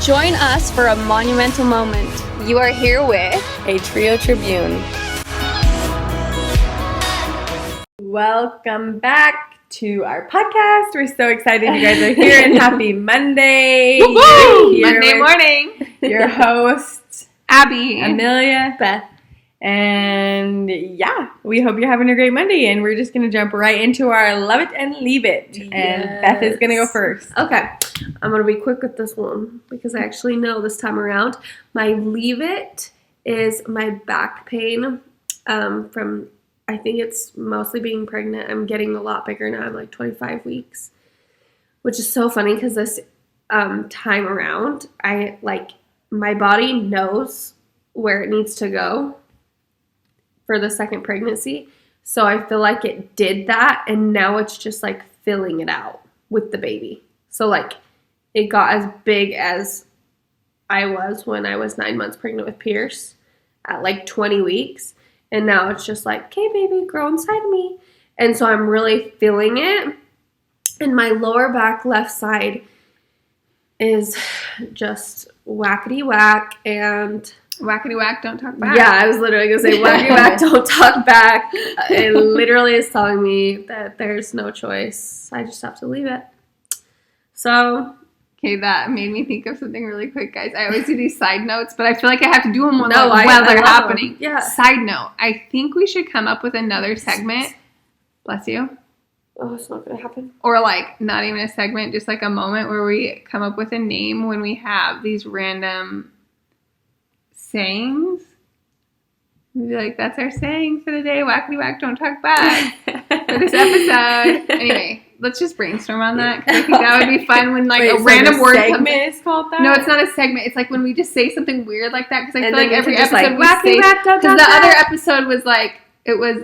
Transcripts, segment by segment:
Join us for a monumental moment. You are here with A Trio Tribune. Welcome back to our podcast. We're so excited you guys are here, and happy Monday. Monday morning. Your hosts, Abby, Amelia, Beth. and we hope you're having a great Monday, and we're just going to jump right into our Love It and Leave It. Yes. And Beth is going to go first. Okay, I'm going to be quick with this one because I actually know this time around. My Leave It is my back pain from, I think it's mostly being pregnant. I'm getting a lot bigger now. I'm like 25 weeks, which is so funny because this time around, my body knows where it needs to go for the second pregnancy. So I feel like it did that, and now it's just like filling it out with the baby. So like it got as big as I was when I was 9 months pregnant with Pierce at like 20 weeks. And now it's just like, okay, baby, grow inside of me. And so I'm really feeling it. And my lower back left side is just whackety whack and Whackity whack, don't talk back. yeah, I was literally going to say whackety whack, don't talk back. It literally is telling me that there's no choice. I just have to leave it. So Okay, that made me think of something really quick, guys. I always do these side notes, but I feel like I have to do them while I they're love happening. them. Yeah. Side note, I think we should come up with another segment. Bless you. Oh, it's not going to happen. Or like not even a segment, just like a moment where we come up with a name when we have these random sayings. We'd be like, that's our saying for the day. Whackity whack, don't talk back for this episode. Anyway, let's just brainstorm on that because I think that would be fun when like a random word comes. Is called that? No, it's not a segment. It's like when we just say something weird like that because I feel like every just episode like, we say whack, don't because talk the other back. episode was like it was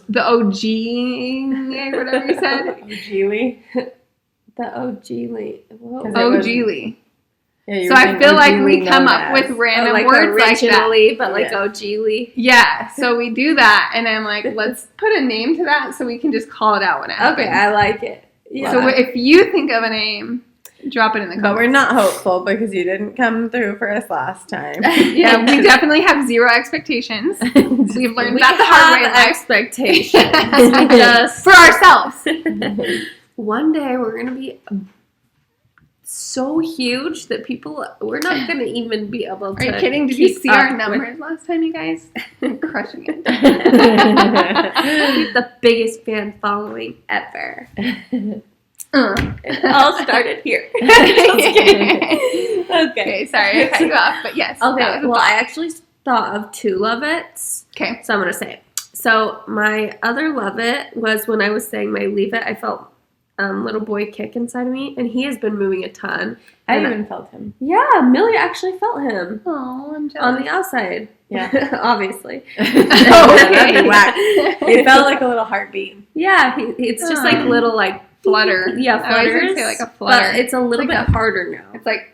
the OG or whatever you said. Geely. The OG Lee. OG Lee. Yeah, So I feel like we come up with random like words like that. originally, but like Yeah. OG Lee. Yeah, so we do that, and I'm like, let's put a name to that so we can just call it out when it happens. Okay, I like it. Yeah. So if you think of a name, drop it in the comments. But we're not hopeful because you didn't come through for us last time. Yeah, we definitely have zero expectations. We've learned that the hard way in life. Expectations. Just For ourselves. one day we're gonna be so huge that we're not gonna even be able to. Are you kidding? Did you keep see up our with- numbers last time, you guys? We're crushing it. the biggest fan following ever. It all started here. Okay, sorry, I cut you off, but yes. Okay, that was a well, thought. I actually thought of two Love It's. Okay. So I'm going to say it. So my other Love It was when I was saying my Leave It, I felt little boy kick inside of me, and he has been moving a ton. I And even felt him. Yeah, Millie actually felt him Oh, I'm jealous. on the outside. Yeah. Obviously. That'd be whack. It felt like a little heartbeat. Yeah, it's just like little like Flutter. Yeah, I always flutters. would say like a flutter. But it's a little Like bit harder now. It's like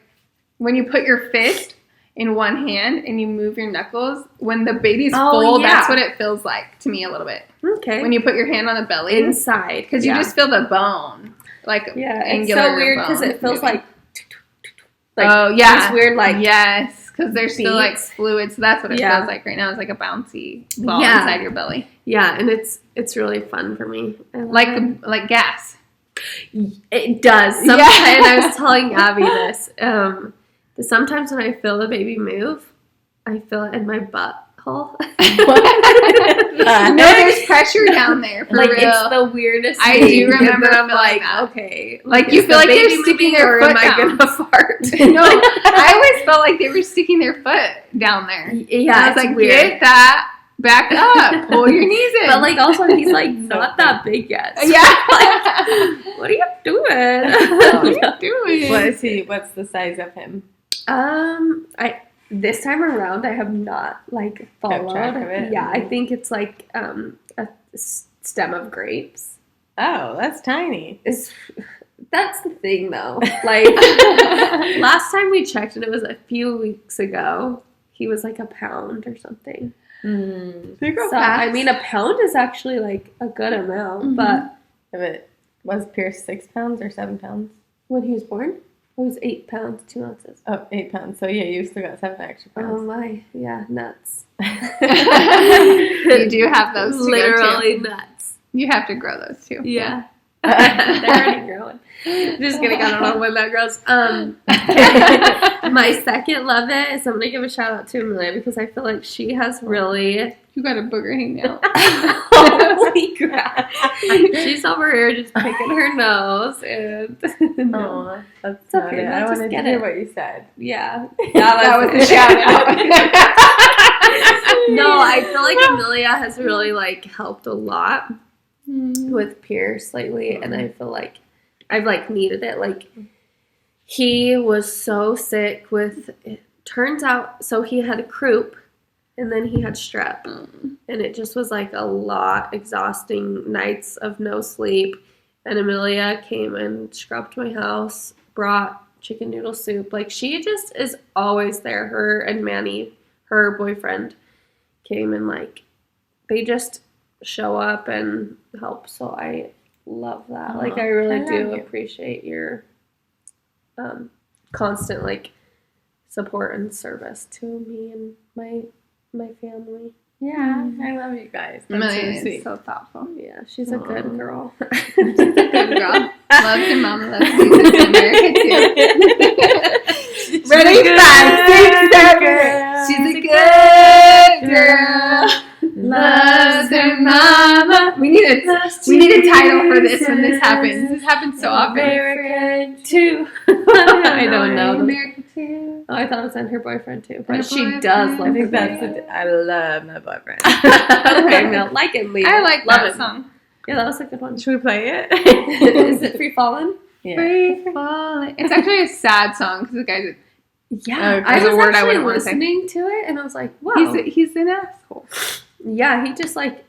when you put your fist in one hand and you move your knuckles, when the baby's full, yeah. that's what it feels like to me a little bit. Okay. When you put your hand on the belly. Inside. Because you just feel the bone. Like yeah, it's angular so weird because bone it feels moving. like oh, yeah. It's weird like yes, because there's still like beats. fluid, so that's what it Yeah. feels like right now. It's like a bouncy ball Yeah. inside your belly. yeah, and it's really fun for me. I love Like it. like gas. It does. Sometimes, and I was telling Abby this. That sometimes when I feel the baby move, I feel it in my butthole. No, there's pressure down there for like real. it's the weirdest. I thing. do remember And then I'm feeling like, that. okay, Like, is you feel the like they're baby sticking moving their or foot am I down? gonna fart? No, I always felt like they were sticking their foot down there. Yeah, I was it's like, weird. get that back up, pull your knees in. But like also he's like not that big yet. So yeah, like, what are you doing? what are you doing? What is he? What's the size of him? I this time around I have not like followed. track of it? Yeah, I think it's like a stem of grapes. Oh, that's tiny. That's the thing though. Like last time we checked and it was a few weeks ago. He was like a pound or something. They grow So fast. I mean a pound is actually like a good amount, but If it was Pierce 6 pounds or 7 pounds? when he was born, Oh, he's 8 pounds, 2 ounces. Oh, 8 pounds. So yeah, you still got 7 extra Oh pounds. my, yeah, nuts. You do have those to Literally go too. nuts. You have to grow those too. Yeah. They're already growing. Just kidding, I don't know when that grows. My second love it is I'm gonna give a shout out to Amelia because I feel like she has really You got a booger hanging out. holy crap. She's over here just picking her nose and Aw, that's It's okay, not it. we'll I just wanted to get hear it. what you said. yeah. That was the shout out. No, I feel like Amelia has really like helped a lot with Pierce lately, and I feel like I've like needed it. Like he was so sick with. It turns out, so he had a croup, and then he had strep, and it just was like a lot exhausting nights of no sleep. And Amelia came and scrubbed my house, brought chicken noodle soup. Like she just is always there. Her and Manny, her boyfriend, came and like they just show up and help. So I love that. Like I really do appreciate your constant like support and service to me and my family. Yeah, I love you guys. That's Amelia so is sweet. so thoughtful. Yeah, she's a good girl. Good girl. Loves your mom. Loves you. Loves America too. Ready? 5, 6, 7. She's a good girl. Loves her mama. We need a title for this when this happens. This happens so often. America too. I don't know. America too. Oh, I thought it was on her boyfriend too, but Her she boyfriend. does I love her think that's boyfriend. I love my boyfriend. Okay, no, like it, leave I it. like love that it. song. Yeah, that was a good one. Should we play it? Is it Free Fallin'? Yeah. Free falling. It's actually a sad song because the guy's Yeah, Okay. I There's a was word I actually wouldn't wanna say. listening to it, and I was like, wow. he's an asshole. Yeah, he just like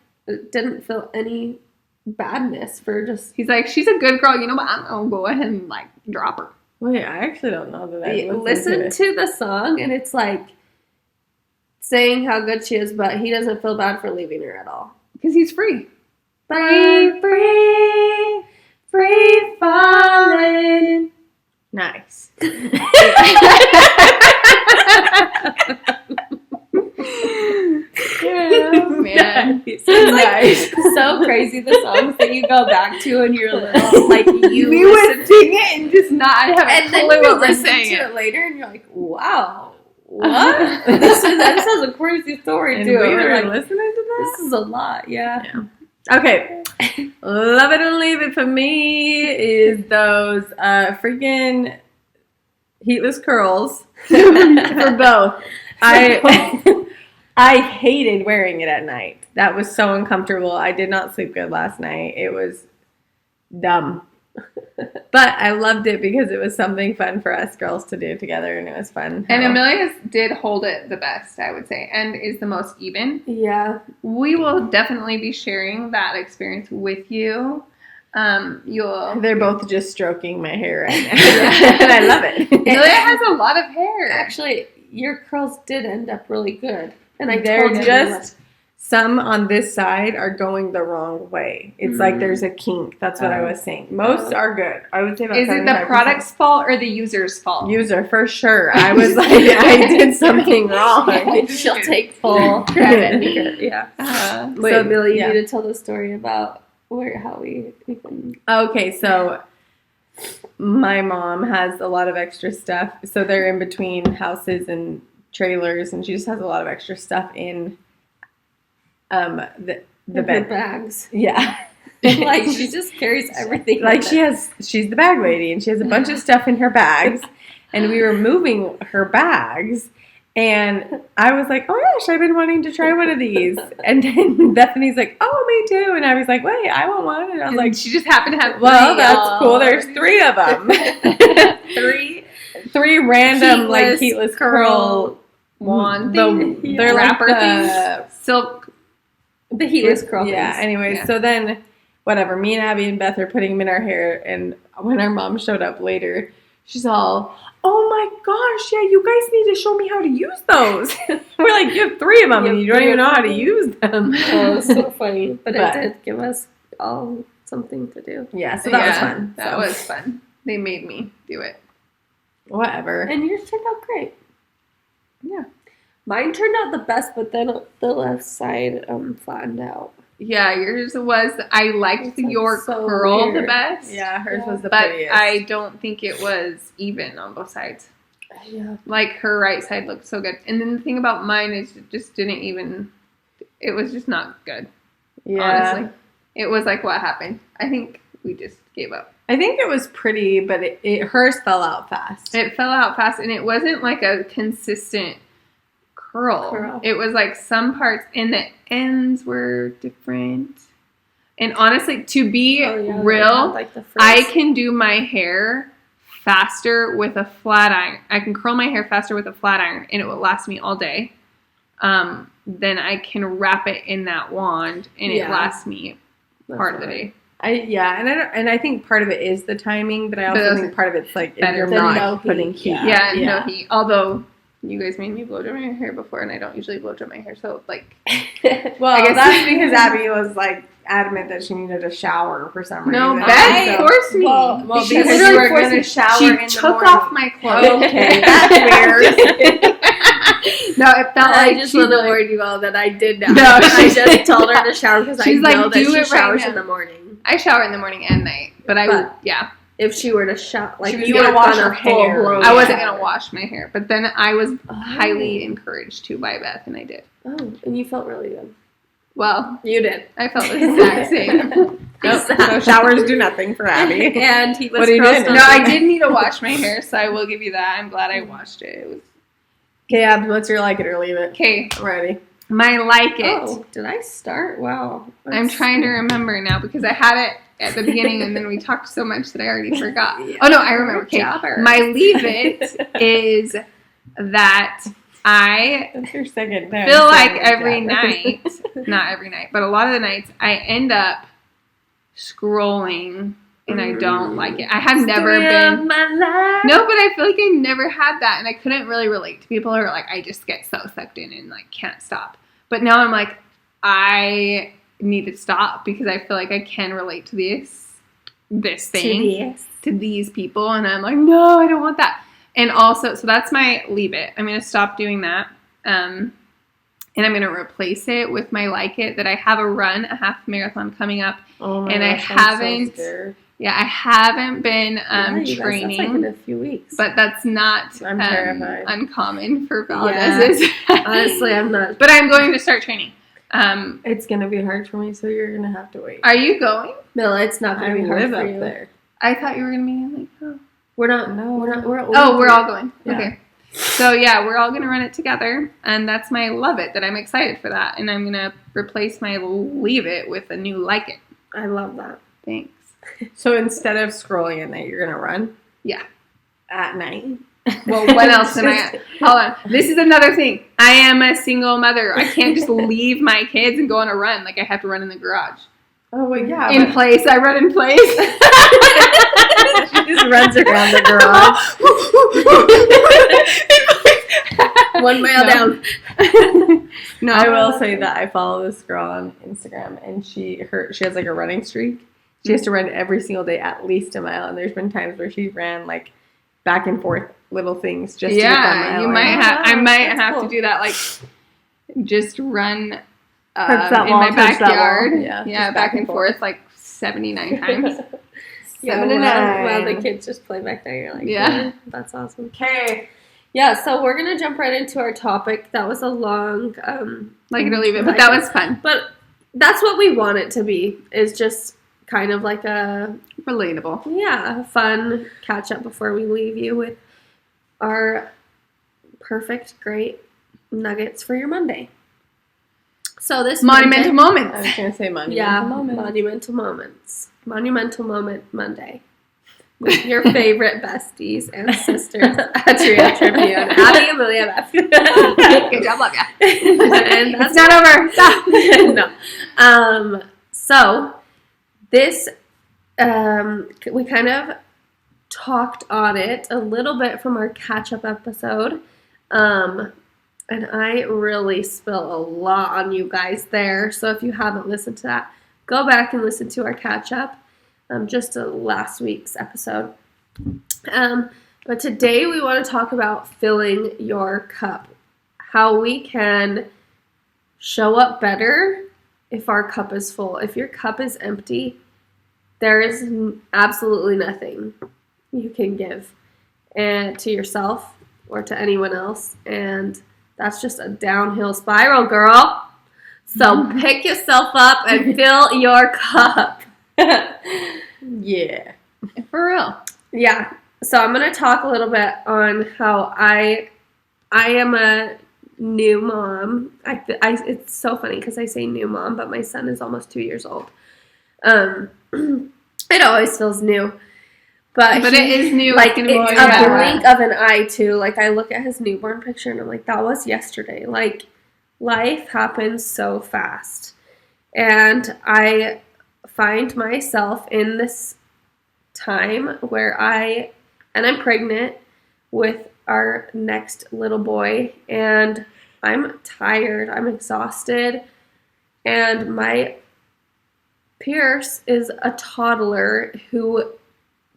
didn't feel any badness for just. He's like, she's a good girl, you know, but I'm gonna go ahead and like drop her. Wait, I actually don't know that I Listen to the song, and it's like saying how good she is, but he doesn't feel bad for leaving her at all. Because he's free. Free, free, free falling. Nice. Man. It's like so crazy the songs that you go back to when you're little. Like you We listen would sing it and just not have a and then clue you what we're listen to saying. it later, and you're like, "Wow, what? this is a crazy story And too." we We're were like, listening to that? this is a lot, yeah. Okay. Love it and leave it for me is those freaking heatless curls for both. I hated wearing it at night. That was so uncomfortable. I did not sleep good last night. It was dumb. But I loved it because it was something fun for us girls to do together, and it was fun. And Amelia did hold it the best, I would say, and is the most even. Yeah. We will definitely be sharing that experience with you. They're both just stroking my hair right now. And I love it. Amelia has a lot of hair. Actually, your curls did end up really good, and I They're told you just some on this side are going the wrong way. It's like there's a kink. That's what I was saying. Most are good. I would say about Is it the 75%. product's fault or the user's fault? User for sure. I was like, I did something wrong. she'll take full credit. Yeah. Wait, So, Billy, you yeah. need to tell the story about how we even. Okay, so my mom has a lot of extra stuff. So they're in between houses and trailers, and she just has a lot of extra stuff in the Her bed. bags. Yeah. Like she just carries everything. Like with she's the bag lady, and she has a bunch of stuff in her bags, and we were moving her bags, and I was like, oh gosh, I've been wanting to try one of these, and then Bethany's like, oh, me too, and I was like, wait, I want one, and I was like, she just happened to have well, three, that's y'all. cool, there's 3 of them. three random like heatless curl wand the, thing. they're Wrapper like the, silk. the heatless curl. yeah, things. anyways, Yeah. so then whatever, me and Abby and Beth are putting them in our hair, and when our mom showed up later, she's all, oh my gosh, yeah, you guys need to show me how to use those. We're like, you have 3 of them and you don't even know how to use them. Oh, it's so funny, but But- it did give us all something to do. Yeah, so that was fun. That So. was fun. They made me do it. whatever. And yours turned out great. Yeah. Mine turned out the best, but then the left side flattened out. Yeah, yours was, I liked It's, like, your so curl the weird. best. Yeah, hers Yeah. was the But prettiest. I don't think it was even on both sides. Yeah. Like, her right side looked so good. And then the thing about mine is it just didn't even, it was just not good, honestly. It was like, what happened? I think we just gave up. I think it was pretty, but hers fell out fast. It fell out fast, and it wasn't like a consistent curl. It was like some parts, and the ends were different. And honestly, to be real, like the I can do my hair faster with a flat iron. I can curl my hair faster with a flat iron, and it will last me all day. Then I can wrap it in that wand, and it lasts me part of the day. I think part of it is the timing, but I also think part of it's like if you're than no not putting heat. heat. No heat. Although you guys made me blow dry my hair before, and I don't usually blow dry my hair, so like. Well, I guess that's because Abby was like adamant that she needed a shower for some reason. No, Beth forced me. Well, She because literally you were forced going to me. shower She in the took morning. off my clothes. Okay, that's weird. No, it felt I like just she want to like, warn you all that I did that. No, I she- just told her to shower because I She's like, know that do she it right showers now. in the morning. I shower in the morning and night, but I would, But- If she were to shower, like She was you gonna would wash have her done a full hair. blown. I wasn't gonna wash my hair, but then I was Oh. highly encouraged to by Beth, and I did. Oh, and you felt really good. Well, You did. I felt the exact same. Nope, so showers do nothing for Abby. And he was What are you doing? crusted. No, I did need to wash my hair, so I will give you that. I'm glad I washed it. It was Okay, Abby, what's your like it or leave it? okay. I'm ready. My like it. Oh, did I start? Wow. I'm trying to remember now because I had it at the beginning and then we talked so much that I already forgot. Yeah. Oh no, I remember. Good Okay, job, Erin. my leave it is that I That's your second time. feel like saying every that. night, not every night, but a lot of the nights, I end up scrolling and I don't like it. I have never been. my life. No, but I feel like I never had that, and I couldn't really relate to people who are like, I just get so sucked in and like can't stop. But now I'm like, I need to stop because I feel like I can relate to this thing, to these people, and I'm like, no, I don't want that. And also, so that's my leave it. I'm gonna stop doing that, and I'm gonna replace it with my like it. That I have a half marathon coming up. Oh my And I gosh, I'm so haven't- scared. Yeah, I haven't been Yeah, you guys, training. that's like in a few weeks. But that's not I'm terrified. uncommon for Yeah. Valdez's. honestly, I'm not. But I'm going to start training. It's gonna be hard for me, so you're gonna have to wait. Are you going? No, it's not going I to be hard live for up you. there. I thought you were going to be like, oh. We're not. No. We're not. We're. Oh, we're all going. Yeah. Okay. So, yeah, we're all going to run it together. And that's my love it, that I'm excited for that. And I'm going to replace my leave it with a new like it. I love that. Thanks. So instead of scrolling at night, you're gonna run Yeah. at night. Well, what else am I? Hold on. This is another thing. I am a single mother. I can't just leave my kids and go on a run. Like, I have to run in the garage. Oh well, yeah. In place. I run in place. She just runs around the garage. 1 mile No. down. No, I will say that I follow this girl on Instagram, and she has like a running streak. She has to run every single day at least a mile, and there's been times where she ran like back and forth little things just to get that mile. you in. might have. I Wow, might that's have cool. to do that. Like, just run Touch that in wall, my touch that backyard. wall. Yeah, Yeah, just back and forth like 79 times. 7 and While 9. the kids just play back there, you're like, Yeah. that's awesome. Okay. Yeah, so we're gonna jump right into our topic. That was a long, Like it or leave it, but that was fun. but that's what we want it to be. Is just kind of like a Relatable. fun catch up before we leave you with our perfect, great nuggets for your Monday. So this Monumental Monday, I moments. was gonna say monumental yeah, moment. monumental moments, monumental moment Monday. With your favorite besties and sisters at Trio Tribune, Abby, Amelia, Beth. Good job, love ya. And It's not over. Stop. no. So this, we kind of talked on it a little bit from our catch-up episode. And I really spill a lot on you guys there. So if you haven't listened to that, go back and listen to our catch-up. Just last week's episode. But today we want to talk about filling your cup. How we can show up better if our cup is full. If your cup is empty, there is absolutely nothing you can give to yourself or to anyone else. And that's just a downhill spiral, girl. So pick yourself up and fill your cup. Yeah. For real. Yeah. So I'm going to talk a little bit on how I am a new mom. It's so funny because I say new mom, but my son is almost 2 years old. It always feels new. But it is new. Like, it's a blink of an eye, too. Like, I look at his newborn picture, and I'm like, that was yesterday. Like, life happens so fast. And I find myself in this time where I'm pregnant with our next little boy, and I'm tired, I'm exhausted, and my Pierce is a toddler who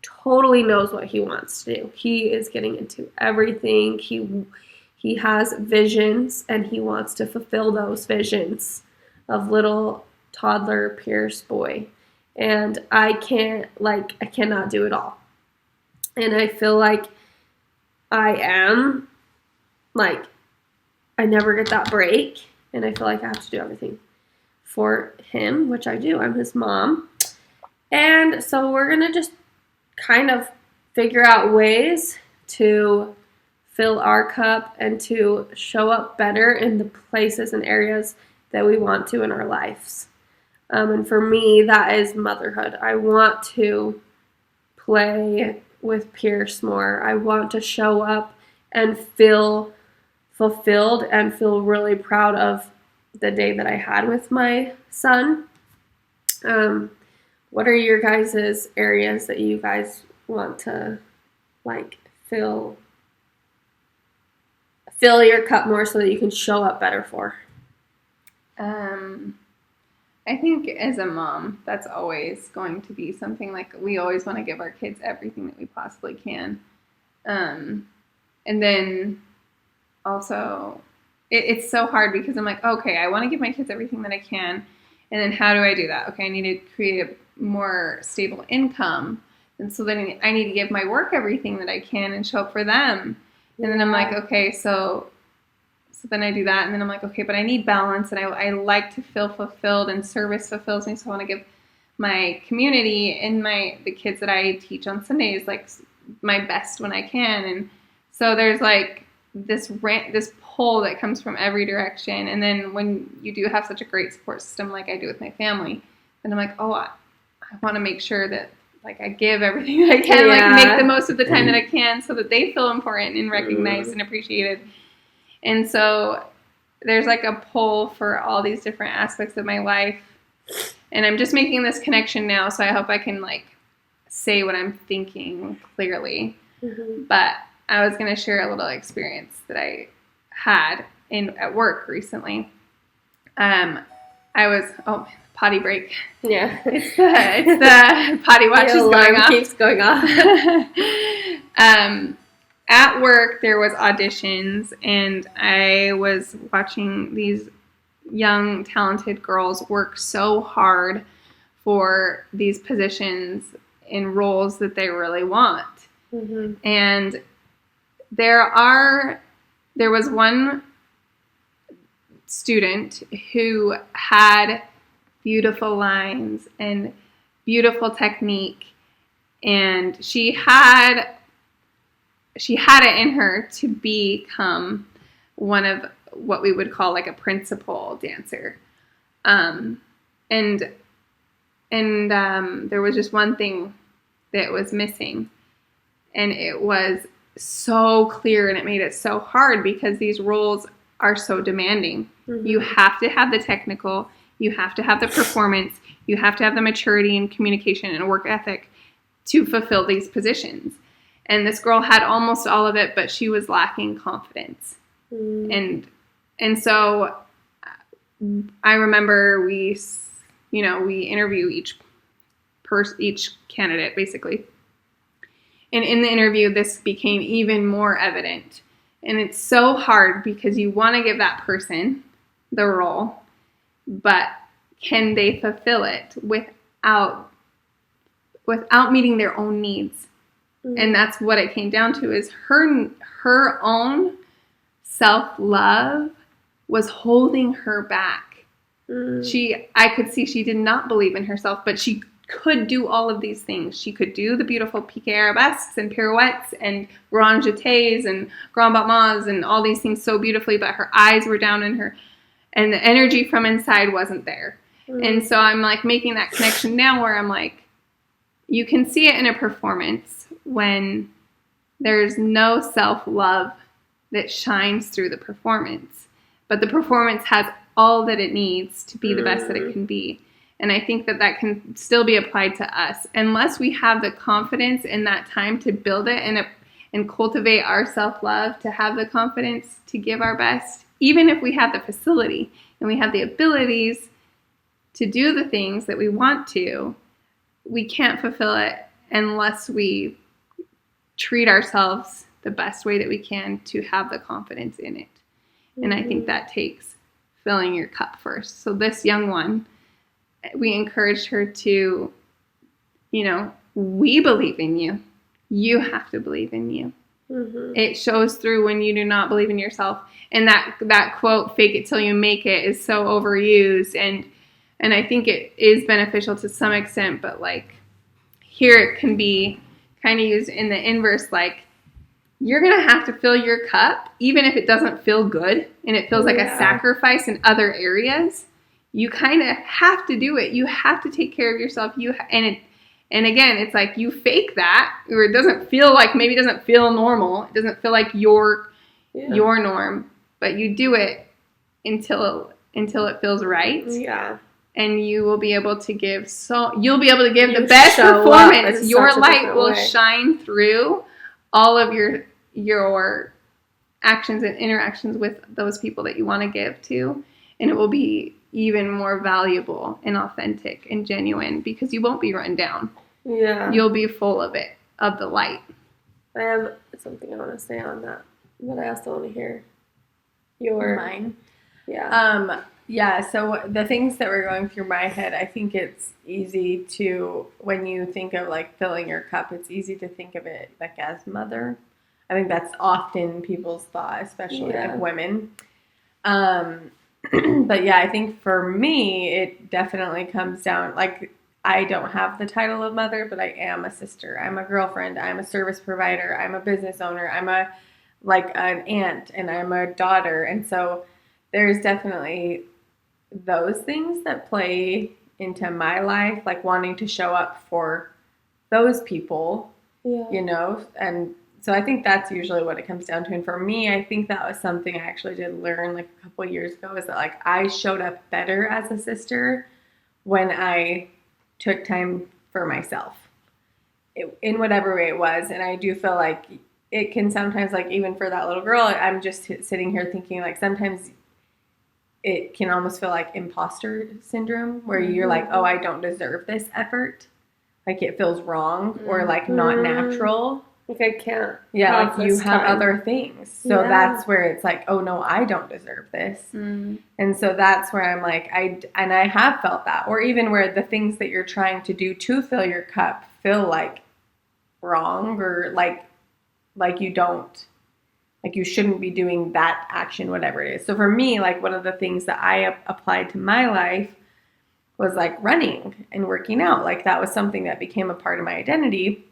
totally knows what he wants to do. He is getting into everything. He has visions, and he wants to fulfill those visions of little toddler Pierce boy. And I cannot do it all. And I feel like I never get that break, and I feel like I have to do everything for him, which I do. I'm his mom. And so we're going to just kind of figure out ways to fill our cup and to show up better in the places and areas that we want to in our lives. And for me, that is motherhood. I want to play with Pierce more. I want to show up and feel fulfilled and feel really proud of the day that I had with my son. What are your guys' areas that you guys want to fill your cup more so that you can show up better for? I think as a mom, that's always going to be something like we always want to give our kids everything that we possibly can. And then also it's so hard because I'm like, okay, I want to give my kids everything that I can. And then how do I do that? Okay, I need to create a more stable income. And so then I need to give my work everything that I can and show up for them. And then I'm like, okay, so then I do that. And then I'm like, okay, but I need balance. And I like to feel fulfilled, and service fulfills me. So I want to give my community and the kids that I teach on Sundays my best when I can. And so there's this pull that comes from every direction. And then when you do have such a great support system like I do with my family, then I'm like, oh, I want to make sure that I give everything that I can, make the most of the time that I can so that they feel important and recognized and appreciated. And so there's a pull for all these different aspects of my life. And I'm just making this connection now, so I hope I can say what I'm thinking clearly. Mm-hmm. But I was going to share a little experience that I had at work recently. Potty break. Yeah. It's the potty watch is going off. Keeps going off. At work, there was auditions, and I was watching these young, talented girls work so hard for these positions in roles that they really want. Mm-hmm. And there was one student who had beautiful lines and beautiful technique, and she had it in her to become one of what we would call a principal dancer. And there was just one thing that was missing, and it was so clear, and it made it so hard because these roles are so demanding. Mm-hmm. You have to have the technical, you have to have the performance, you have to have the maturity and communication and work ethic to fulfill these positions. And this girl had almost all of it, but she was lacking confidence. Mm. And so I remember we interview each candidate basically. and in the interview, this became even more evident. And it's so hard because you want to give that person the role, but can they fulfill it without meeting their own needs? Mm-hmm. And that's what it came down to, is her own self-love was holding her back. Mm. I could see she did not believe in herself, but she could do all of these things. She could do the beautiful piqué arabesques and pirouettes and grand jetés and grand battements and all these things so beautifully, but her eyes were down in her, and the energy from inside wasn't there. Mm. And so I'm like making that connection now where I'm like, you can see it in a performance when there's no self-love that shines through the performance, but the performance has all that it needs to be the best that it can be. And I think that can still be applied to us. Unless we have the confidence in that time to build it and cultivate our self-love, to have the confidence to give our best, even if we have the facility and we have the abilities to do the things that we want to, we can't fulfill it unless we treat ourselves the best way that we can to have the confidence in it. Mm-hmm. And I think that takes filling your cup first. So this young one, we encouraged her to, we believe in you. You have to believe in you. Mm-hmm. It shows through when you do not believe in yourself. And that quote, fake it till you make it, is so overused. And I think it is beneficial to some extent, but like here it can be kind of used in the inverse, like you're going to have to fill your cup, even if it doesn't feel good and it feels like a sacrifice in other areas. You kind of have to do it. You have to take care of yourself. And again, it's like you fake that, or it doesn't feel normal. It doesn't feel like your norm, but you do it until it feels right. Yeah. And you will be able to give the best performance. Your light will shine through all of your actions and interactions with those people that you want to give to, and it will be even more valuable and authentic and genuine because you won't be run down. Yeah. You'll be full of it, of the light. I have something I want to say on that, but I also want to hear your mine. Yeah. Yeah, so the things that were going through my head, I think it's easy to, when you think of like filling your cup, it's easy to think of it like as mother. I think that's often people's thought, especially like women. But yeah, I think for me, it definitely comes down, like I don't have the title of mother, but I am a sister. I'm a girlfriend. I'm a service provider. I'm a business owner. I'm an aunt, and I'm a daughter. And so there's definitely those things that play into my life, like wanting to show up for those people, and so I think that's usually what it comes down to. And for me, I think that was something I actually did learn like a couple of years ago, is that like I showed up better as a sister when I took time for myself in whatever way it was. And I do feel like it can sometimes, like even for that little girl, I'm just sitting here thinking like sometimes it can almost feel like imposter syndrome where you're like, oh, I don't deserve this effort. Like it feels wrong or like not natural. Like I can't. Yeah, like you have other things. So that's where it's like, oh no, I don't deserve this. Mm. And so that's where I'm like, I have felt that. Or even where the things that you're trying to do to fill your cup feel like wrong, or like you don't, like you shouldn't be doing that action, whatever it is. So for me, like one of the things that I applied to my life was like running and working out. Like that was something that became a part of my identity.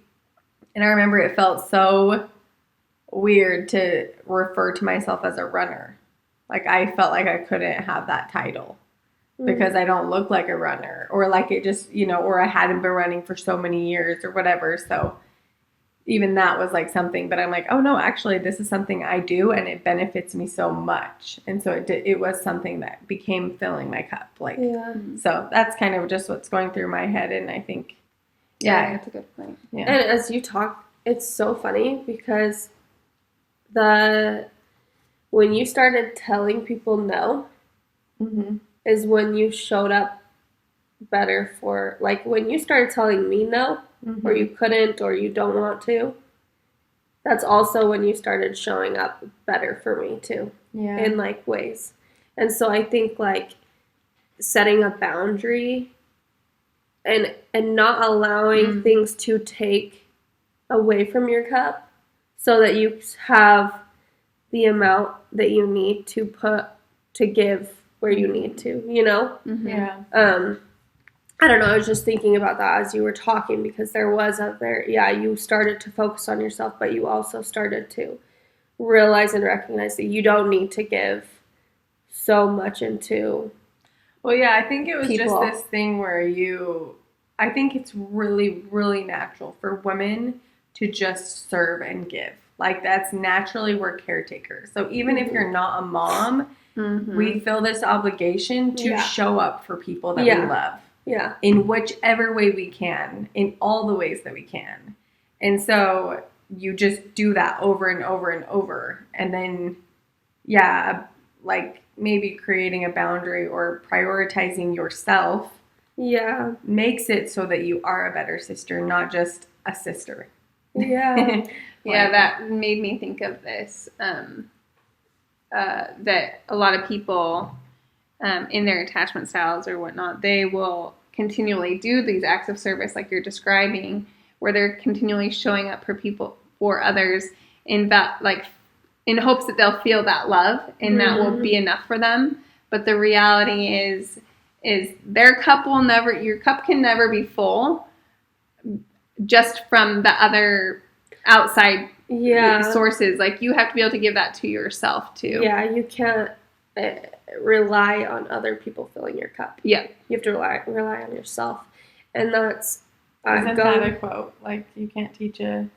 And I remember it felt so weird to refer to myself as a runner. Like I felt like I couldn't have that title because I don't look like a runner, or like it just, or I hadn't been running for so many years or whatever. So even that was like something, but I'm like, oh no, actually this is something I do and it benefits me so much. And so it was something that became filling my cup. Like, so that's kind of just what's going through my head. And I think, yeah, that's a good point. Yeah. And as you talk, it's so funny because when you started telling people no is when you showed up better for, like when you started telling me no, or you couldn't, or you don't want to, that's also when you started showing up better for me too, Yeah. in like ways. And so I think like setting a boundary and not allowing things to take away from your cup so that you have the amount that you need to give where you need to, you know? Mm-hmm. Yeah. I don't know, I was just thinking about that as you were talking, because there was you started to focus on yourself, but you also started to realize and recognize that you don't need to give so much into. Well, yeah, I think it was People. just this thing where I think it's really, really natural for women to just serve and give. Like, that's naturally we're caretakers. So even if you're not a mom, we feel this obligation to show up for people that we love. Yeah. In whichever way we can, in all the ways that we can. And so you just do that over and over and over. And then, like maybe creating a boundary or prioritizing yourself makes it so that you are a better sister, not just a sister. Yeah. Yeah, that made me think of this, that a lot of people in their attachment styles or whatnot, they will continually do these acts of service like you're describing, where they're continually showing up for others in hopes that they'll feel that love and that will be enough for them. But the reality is your cup can never be full just from the other outside sources. Like, you have to be able to give that to yourself too. Yeah, you can't rely on other people filling your cup. Yeah. You have to rely on yourself. And that's Isn't that a quote? Like, you can't teach a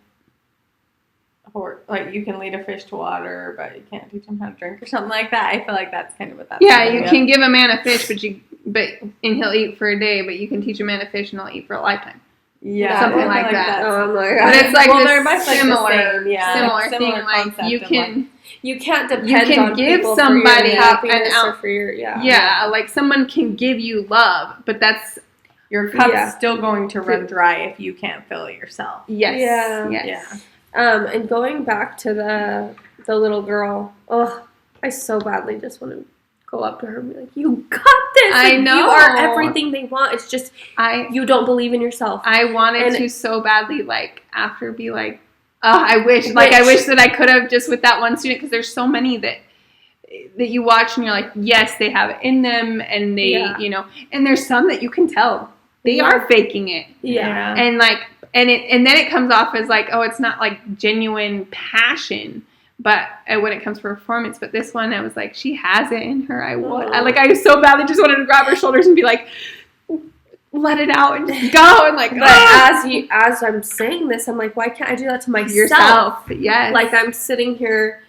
horse, like, you can lead a fish to water, but you can't teach him how to drink, or something like that. I feel like that's kind of what that's you can give a man a fish, and he'll eat for a day, but you can teach a man a fish and he'll eat for a lifetime. Yeah, something like that. Oh my But it's like this similar thing. Like, you can't depend you can on give people somebody for your happiness an or for your like someone can give you love, but that's your cup's still going to run dry if you can't fill it yourself. Yes. And going back to the little girl, I so badly just want to go up to her and be like, "You got this! I know. You are everything they want. It's just you don't believe in yourself." I wanted to so badly, like, after be like, I wish that I could have, just with that one student, because there's so many that you watch and you're like, yes, they have it in them, and they, and there's some that you can tell they are faking it. Yeah. And like, and then it comes off as like, oh, it's not like genuine passion. But when it comes to performance, but this one, I was like, she has it in her. I so badly just wanted to grab her shoulders and be like, let it out and just go. And like, but as I'm saying this, I'm like, why can't I do that to myself? Yourself, yes. Like, I'm sitting here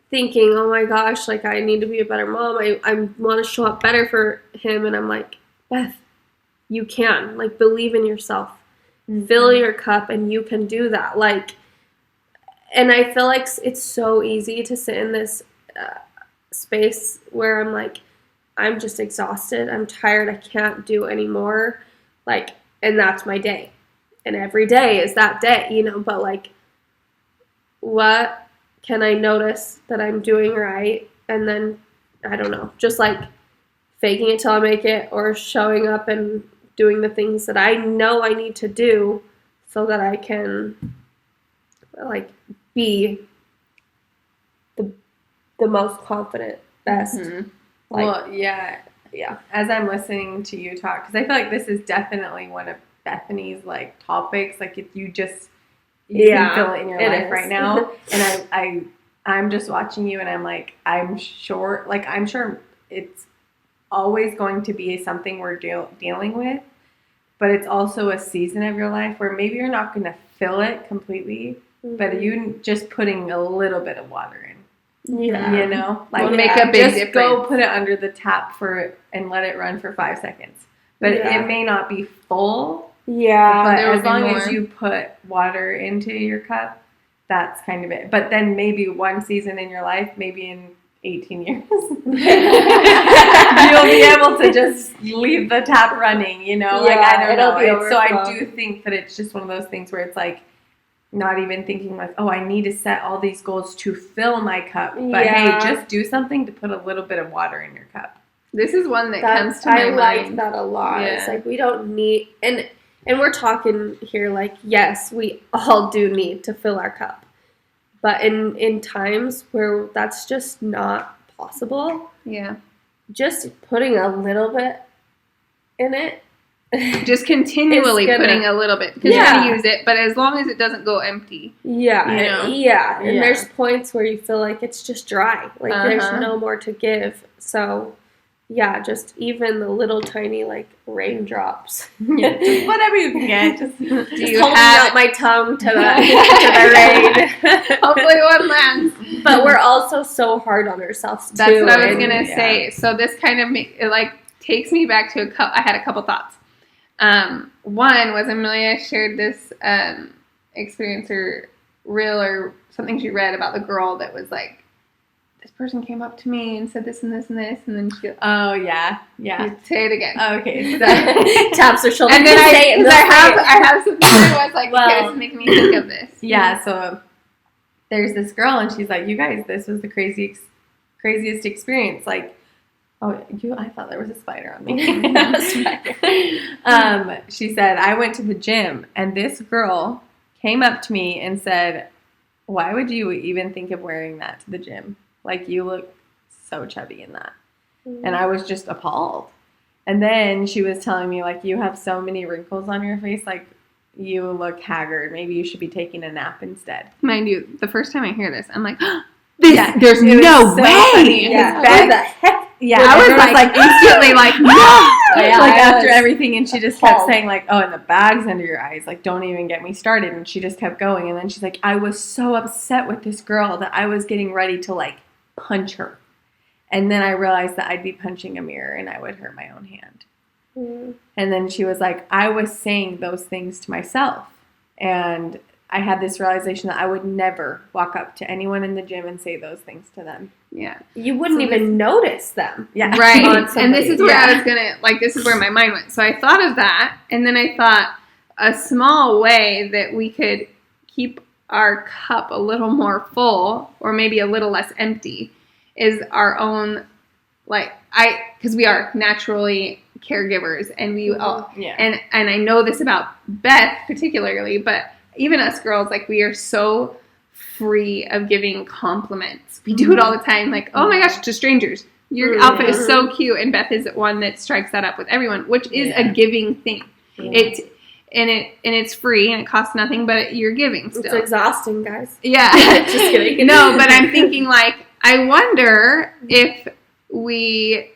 thinking, oh my gosh, like, I need to be a better mom. I want to show up better for him. And I'm like, Beth, you can. Like, believe in yourself. Mm-hmm. Fill your cup, and you can do that. Like, and I feel like it's so easy to sit in this space where I'm like, I'm just exhausted. I'm tired. I can't do anymore. Like, and that's my day. And every day is that day, But, like, what can I notice that I'm doing right? And then, I don't know, just, like, faking it till I make it, or showing up and doing the things that I know I need to do so that I can, like, be the most confident, best. Mm-hmm. Well, yeah. As I'm listening to you talk, because I feel like this is definitely one of Bethany's, like, topics. Like, if you can feel it in your life right now. And I'm just watching you, and I'm like, I'm sure it's always going to be something we're dealing with, but it's also a season of your life where maybe you're not going to fill it completely, but you just putting a little bit of water in. Yeah. Like, will make a big just difference. Go put it under the tap and let it run for 5 seconds. But it may not be full. Yeah. But as long as you put water into your cup, that's kind of it. But then maybe one season in your life, maybe in 18 years, you'll be able to just leave the tap running, Like, I don't know. So I do think that it's just one of those things where it's like, not even thinking like, oh, I need to set all these goals to fill my cup. But Yeah. hey, just do something to put a little bit of water in your cup. This is one that comes to my I mind. like that a lot. Yeah. It's like we don't need, and we're talking here like, yes, we all do need to fill our cup. But in times where that's just not possible, Yeah. just putting a little bit in it. Just continually putting a little bit. Because you're going to use it, but as long as it doesn't go empty. Yeah. You know? Yeah. And Yeah. there's points where you feel like it's just dry. Like there's Uh-huh. no more to give. So, yeah, just even the little tiny, like, raindrops. Yeah, just whatever you can get. Just Do Just you holding have out my tongue to the rain. Hopefully one lands. But we're also so hard on ourselves, too. That's what I was and- going to say. So this kind of takes me back to I had a couple thoughts. One was Amelia shared this experience or reel or something she read about the girl that was like, this person came up to me and said this and this and this, and then she oh yeah. say it again. Okay. So Taps her shoulder. And then I have something that was like, Well- okay, this is making me think of this. yeah, so there's this girl and she's like, you guys, this was the craziest experience. Like, I thought there was a spider on me. She said, I went to the gym and this girl came up to me and said, why would you even think of wearing that to the gym? Like, you look so chubby in that. And I was just appalled. And then she was telling me, like, you have so many wrinkles on your face, like, you look haggard. Maybe you should be taking a nap instead. Mind you, the first time I hear this, I'm like, It there's was no so way. funny. Yeah. Beth- What the heck? Yeah, I was everyone like instantly like, no. Yeah, like I after was everything, and she just kept appalled. saying like, oh, and the bags under your eyes, like, don't even get me started. And she just kept going, and then she's like, I was so upset with this girl that I was getting ready to like punch her, and then I realized that I'd be punching a mirror and I would hurt my own hand. And then she was like, I was saying those things to myself, and I had this realization that I would never walk up to anyone in the gym and say those things to them. Yeah. You wouldn't So even notice them. Yeah. Right. On And somebody. this is where Yeah. I was going to, like, this is where my mind went. So I thought of that, and then I thought a small way that we could keep our cup a little more full or maybe a little less empty is our own, because we are naturally caregivers, and we all, Yeah. and I know this about Beth particularly, but even us girls, like, we are so free of giving compliments. We do it all the time, like, oh my gosh, to strangers. Your outfit is so cute, and Beth is one that strikes that up with everyone, which is a giving thing. Yeah. It's free and it costs nothing, but you're giving still. It's exhausting, guys. Yeah. Just kidding. No, but I'm thinking, like, I wonder if we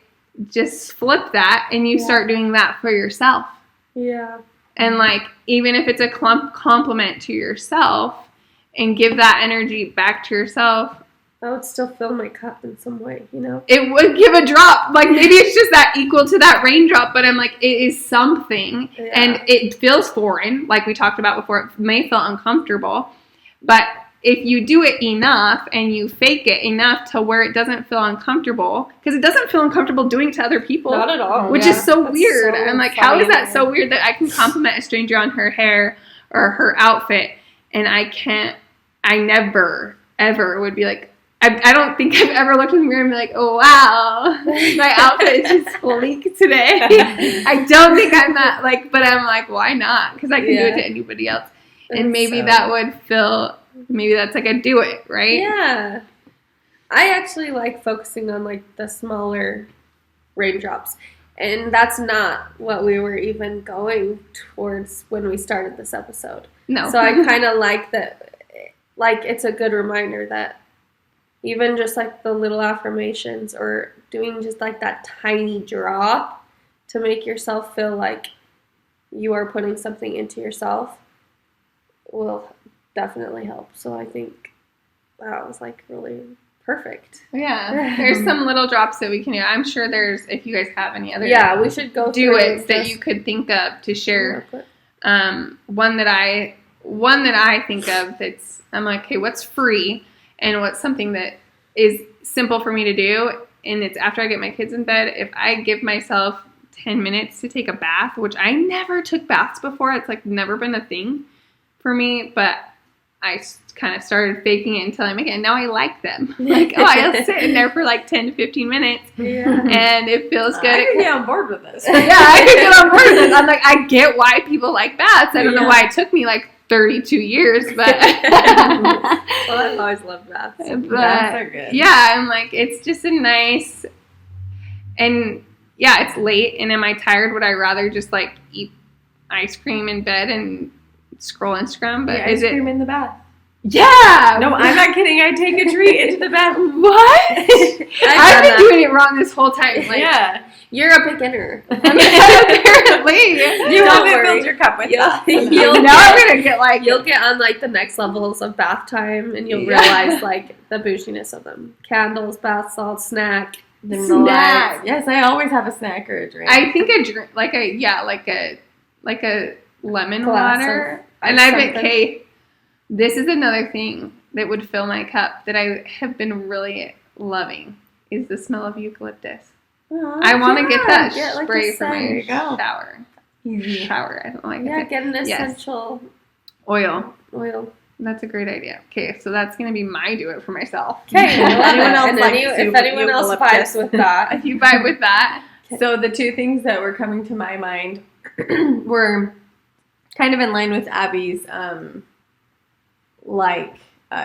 just flip that and you start doing that for yourself. Yeah. And, like, even if it's a compliment to yourself and give that energy back to yourself, I would still fill my cup in some way, you know? it would give a drop. Like, maybe it's just that equal to that raindrop, but I'm like, it is something. Yeah. And it feels foreign, like we talked about before. It may feel uncomfortable. But if you do it enough and you fake it enough to where it doesn't feel uncomfortable, because it doesn't feel uncomfortable doing it to other people. Not at all. Which Yeah. is so That's weird. so I'm like, funny how is and that so weird. weird that I can compliment a stranger on her hair or her outfit, and I never, ever would be like, I don't think I've ever looked in the mirror and be like, oh, wow, my outfit is just sleek today. I don't think I'm that, like, but I'm like, why not? Because I can do it to anybody else. And maybe that would feel, maybe that's like a do it, right? Yeah. I actually like focusing on, like, the smaller raindrops. And that's not what we were even going towards when we started this episode. No. So I kind of like that, like, it's a good reminder that even just, like, the little affirmations or doing just, like, that tiny drop to make yourself feel like you are putting something into yourself will definitely help. So I think that was, like, really perfect. Yeah. There's some little drops that we can do. I'm sure there's, if you guys have any other Yeah, we should go do through it that just you could think of to share. real quick. One that I think of that's, I'm like, okay, what's free and what's something that is simple for me to do, and it's after I get my kids in bed. If I give myself 10 minutes to take a bath, which I never took baths before, it's like never been a thing for me, but I kind of started faking it until I make it, and now I like them. Like, oh, I'll sit in there for like 10 to 15 minutes, and it feels good. I could get on board with this. Yeah, I could get on board with this. I'm like, I get why people like baths. I don't know why it took me like 32 years, but well, I've always loved baths. Baths are good. Yeah, I'm like, it's just a nice, and yeah, it's late, and am I tired? Would I rather just like eat ice cream in bed and scroll Instagram? But ice cream in the bath. Yeah. No, I'm not kidding. I take a treat into the bath. What? I've been doing it wrong this whole time. Like, yeah. You're a beginner. Apparently. You haven't filled your cup with that. You'll get on like the next levels of bath time, and you'll realize like the bouginess of them. Candles, bath salts, snack. Snack. Yes, I always have a snack or a drink. I think a drink, like a lemon water. And I bet, Kay, this is another thing that would fill my cup that I have been really loving is the smell of eucalyptus. Oh, I want to get that like spray for my shower. Easy shower. I don't like it. Get an essential oil. That's a great idea. Okay, so that's going to be my do it for myself. Okay, if anyone else vibes with that. If you vibe with that. So the two things that were coming to my mind were kind of in line with Abby's,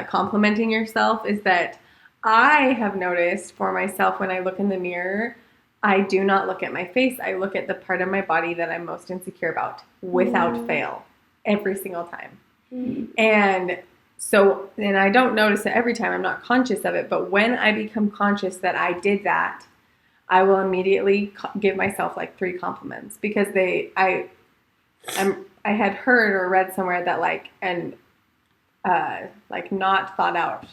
complimenting yourself, is that I have noticed for myself when I look in the mirror, I do not look at my face. I look at the part of my body that I'm most insecure about without fail every single time. And so, and I don't notice it every time. I'm not conscious of it. But when I become conscious that I did that, I will immediately give myself like 3 compliments because I had heard or read somewhere that not thought out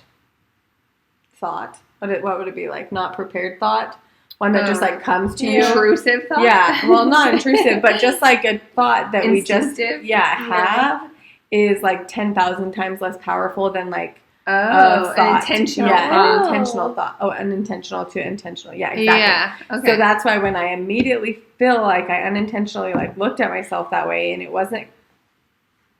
thought. What would it be like? Not prepared thought. One that just like comes to you. Intrusive thought. Yeah. Well, not intrusive, but just like a thought that Instinctive. we just have is like 10,000 times less powerful than like an intentional thought. An intentional thought. Oh, unintentional to intentional. Yeah, exactly. Yeah. Okay. So that's why when I immediately feel like I unintentionally like looked at myself that way and it wasn't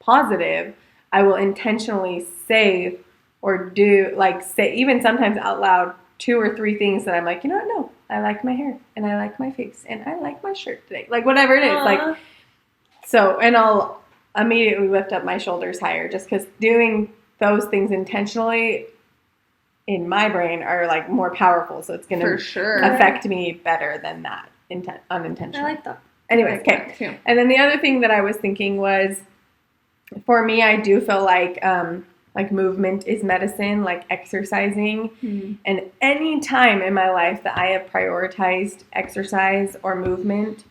positive, I will intentionally say or do say even sometimes out loud 2 or 3 things that I'm like, you know what? No, I like my hair and I like my face and I like my shirt today. Like whatever it is. Like so, and I'll immediately lift up my shoulders higher just because doing those things intentionally in my brain are like more powerful. So it's going to affect me better than that unintentional. I like that. Anyways, okay. And then the other thing that I was thinking was, for me, I do feel like movement is medicine, like exercising. And any time in my life that I have prioritized exercise or movement,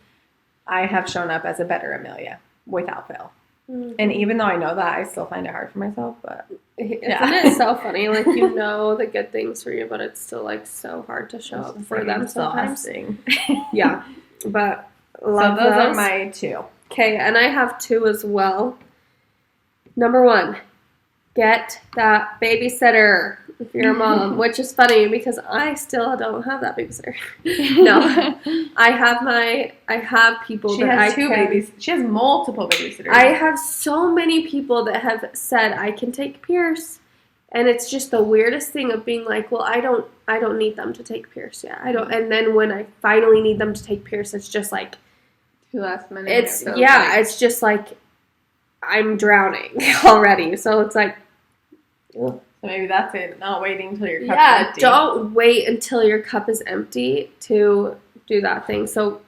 I have shown up as a better Amelia without fail. And even though I know that, I still find it hard for myself. But isn't it so funny? Like, you know the good things for you, but it's still like so hard to show up for them sometimes. Yeah, but love those are my 2. Okay, and I have 2 as well. Number 1, get that babysitter if you're a mom, which is funny because I still don't have that babysitter. No, I have people she that has I 2 can. babies. She has multiple babysitters. I have so many people that have said I can take Pierce, and it's just the weirdest thing of being like, well, I don't need them to take Pierce yet. I don't. And then when I finally need them to take Pierce, it's just like too last minute. It's just like I'm drowning already. So it's like. So maybe that's it. Not waiting until your cup is empty. Don't wait until your cup is empty to do that thing. So,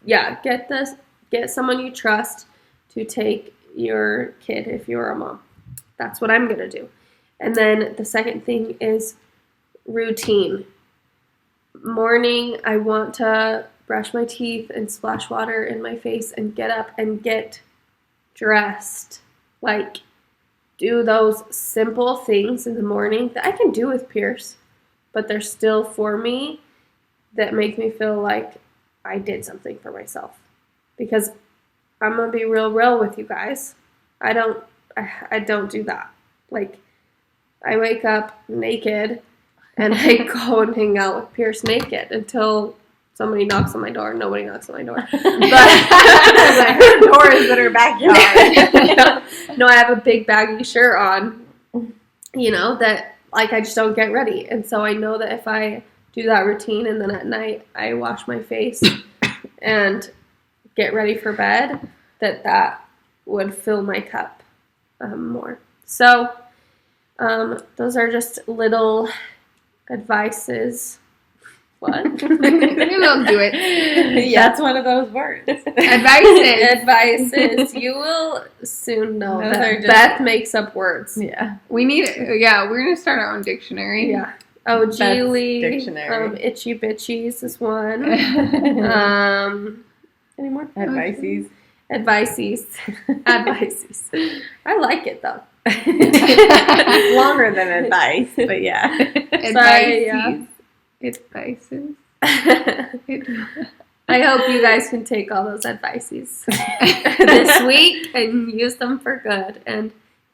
get someone you trust to take your kid if you're a mom. That's what I'm going to do. And then the second thing is routine. Morning, I want to brush my teeth and splash water in my face and get up and get dressed. Like, do those simple things in the morning that I can do with Pierce, but they're still for me that make me feel like I did something for myself. Because I'm going to be real with you guys. I don't do that. Like, I wake up naked and I go and hang out with Pierce naked until somebody knocks on my door. Nobody knocks on my door. But her door is in her backyard. no, I have a big baggy shirt on, that like I just don't get ready. And so I know that if I do that routine and then at night I wash my face and get ready for bed, that would fill my cup more. So those are just little advices. What? You don't do it. Yeah. That's one of those words. Advices. You will soon know Those are that just- Beth makes up words. Yeah. We're going to start our own dictionary. Yeah. Oh, Beth's Geely. dictionary. Itchy bitchies is one. Any more? Advices. Advices. Advices. I like it though. Longer than advice, but yeah. Sorry, yeah. Advices. I hope you guys can take all those advices this week and use them for good. And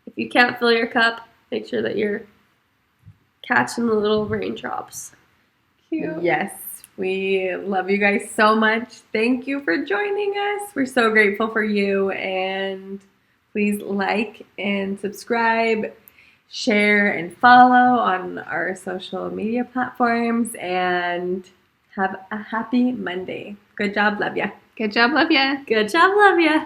if you can't fill your cup, make sure that you're catching the little raindrops. Cute. Yes. We love you guys so much. Thank you for joining us. We're so grateful for you. And please like and subscribe, share and follow on our social media platforms. And have a happy Monday. Good job. Love ya. Good job. Love ya. Good job, love ya.